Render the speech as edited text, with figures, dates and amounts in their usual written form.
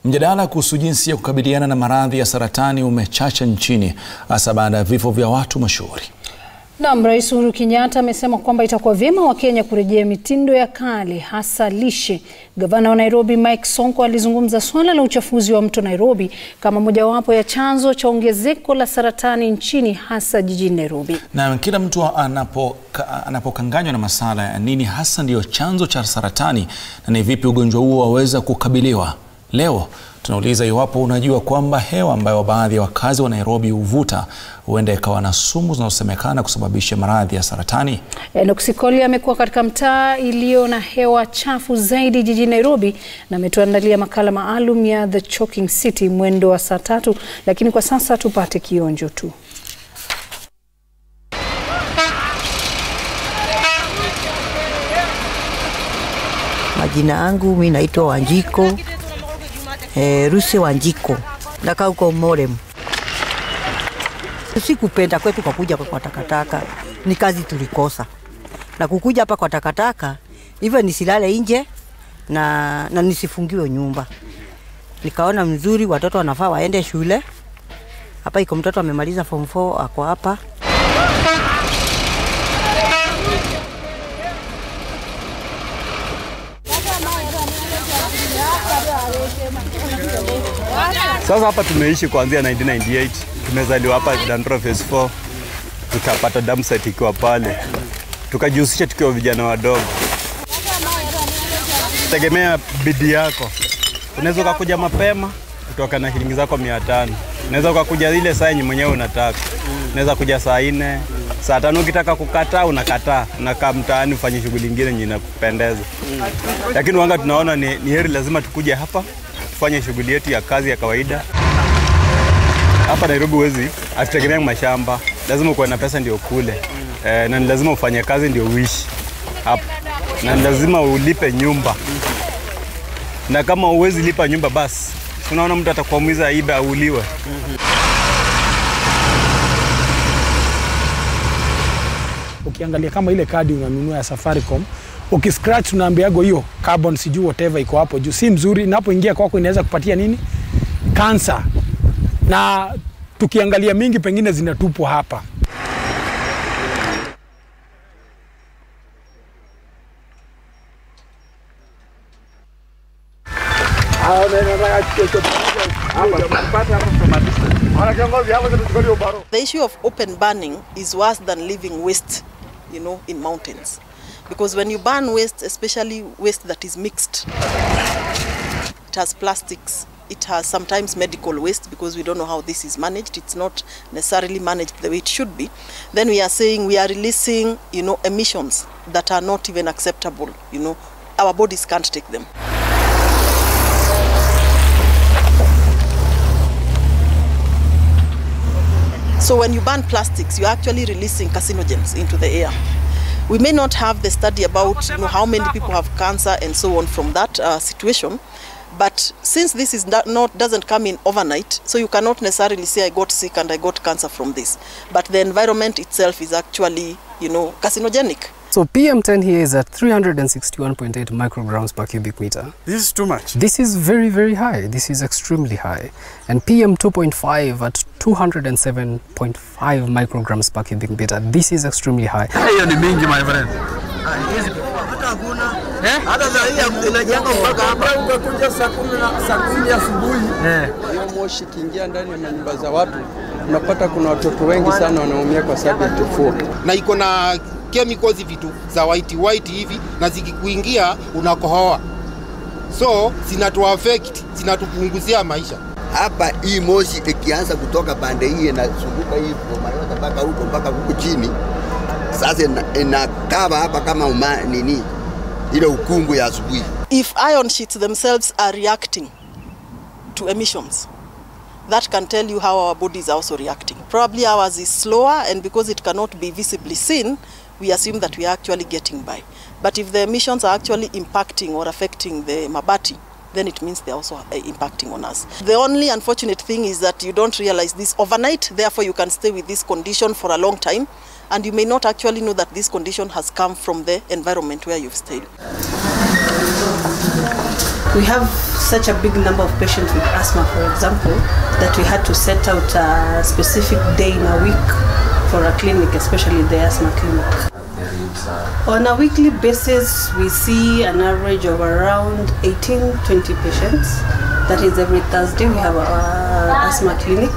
Mjadala kuhusu jinsi ya kukabiliana na maradhi ya saratani umechacha nchini, hasa baada ya vifo vya watu mashuhuri. Naam, Rais Uhuru Kenyatta amesema kwamba itakuwa vyema Wakenya kurejea mitindo ya kale, hasa lishe. Gavana wa Nairobi Mike Sonko alizungumza swala la uchafuzi wa mto Nairobi kama mojawapo ya chanzo cha ongezeko la saratani nchini, hasa jijini Nairobi. Na kila mtu anapokanganywa na masala ya nini hasa ndio chanzo cha saratani na ni vipi ugonjwa huo waweza kukabiliwa. Leo tunauliza iwapo unajua kwamba hewa ambayo baadhi ya wakazi wa Nairobi huvuta huenda ikawa na sumu zinazosemekana kusababisha maradhi ya saratani. Noksikoli amekuwa katika mtaa iliyo na hewa chafu zaidi jijini Nairobi na ametuandalia makala maalum ya The Choking City mwendo wa saa 3, lakini kwa sasa tupate kionjo tu. Majina yangu mimi naitwa Wanjiko. Rusi Wanjiko. Nakaa huko Morem. Sikupenda kwetu kukuja kwa takataka. Ni kazi tulikosa. Na kukuja hapa kwa takataka, hivyo nisilale nje na nisifungiwe nyumba. Nikaona mzuri watoto wanafaa waende shule. Hapa iko mtoto amemaliza form 4 ako hapa. Sasa hapa tumeishi kuanzia 1998. Tumezaliwa hapa Dandora phase 4. Tukapata damu site ikiwa pale. Tukajihusisha tukiwa vijana wadogo. Tegemea bidii yako. Unaweza kuja mapema kutoka na shilingi zako 500. Unaweza kuja ile saa yenye mwenyewe unataka. Unaweza kuja saa 4, saa 5 ukitaka kukataa unakataa. Unakaa mtaani ufanye shughuli nyingine yenye inakupendeza. Lakini wanga tunaona ni heri lazima tukuje hapa tufanye shughuli yetu ya kazi ya kawaida. Hapa Nairobi huwezi asitegemea mashamba. Lazima uwe na pesa ndio kule. Na ni lazima ufanye kazi ndio uishi hapa. Na ni lazima ulipe nyumba. Na kama huwezi lipa nyumba basi unaona mtu atakuamuiza aibe auliwe. Ukiangalia kama ile kadi unanunua ya Safaricom, ukiscratch unaambiago hiyo carbon sijui whatever iko hapo juu si mzuri, inapoingia kwako inaweza kupatia nini? Cancer. Na tukiangalia mingi pengine zinatupwa hapa. The issue of open burning is worse than leaving waste, in mountains. Because when you burn waste, especially waste that is mixed, it has plastics, it has sometimes medical waste because we don't know how this is managed. It's not necessarily managed the way it should be. Then we are saying we are releasing, emissions that are not even acceptable. Our bodies can't take them. So when you burn plastics, you're actually releasing carcinogens into the air. We may not have the study about how many people have cancer and so on from that situation, but since this is doesn't come in overnight, so you cannot necessarily say I got sick and I got cancer from this. But the environment itself is actually, carcinogenic. So PM10 here is at 361.8 micrograms per cubic meter. This is too much. This is very, very high. This is extremely high. And PM2.5 at 207.5 micrograms per cubic meter. This is extremely high. Hiyo ni mingi, my friend. Hiyo moshi kiingia ndani ya nyumba za watu, unapata kuna watoto wengi sana wanaumia kwa sababu ya kifua. Na iko na chemicals vitu za white hivi, na zikikuingia unakohoa. So zinatu affect, zinatupunguzia maisha. Hapa hii moshi ikianza kutoka pande hii na zunguka hii kwa mayota mpaka huko chini. Sasa inakaba hapa kama ile ukungu ya asubuhi. If iron sheets themselves are reacting to emissions, that can tell you how our bodies are also reacting. Probably ours is slower, and because it cannot be visibly seen, we assume that we are actually getting by. But if the emissions are actually impacting or affecting the mabati, then it means they're also impacting on us. The only unfortunate thing is that you don't realize this overnight, therefore you can stay with this condition for a long time, and you may not actually know that this condition has come from the environment where you've stayed. We have such a big number of patients with asthma, for example, that we had to set out a specific day in a week for a clinic, especially the asthma clinic. On a weekly basis, we see an average of around 18-20 patients. That is, every Thursday we have our asthma clinic.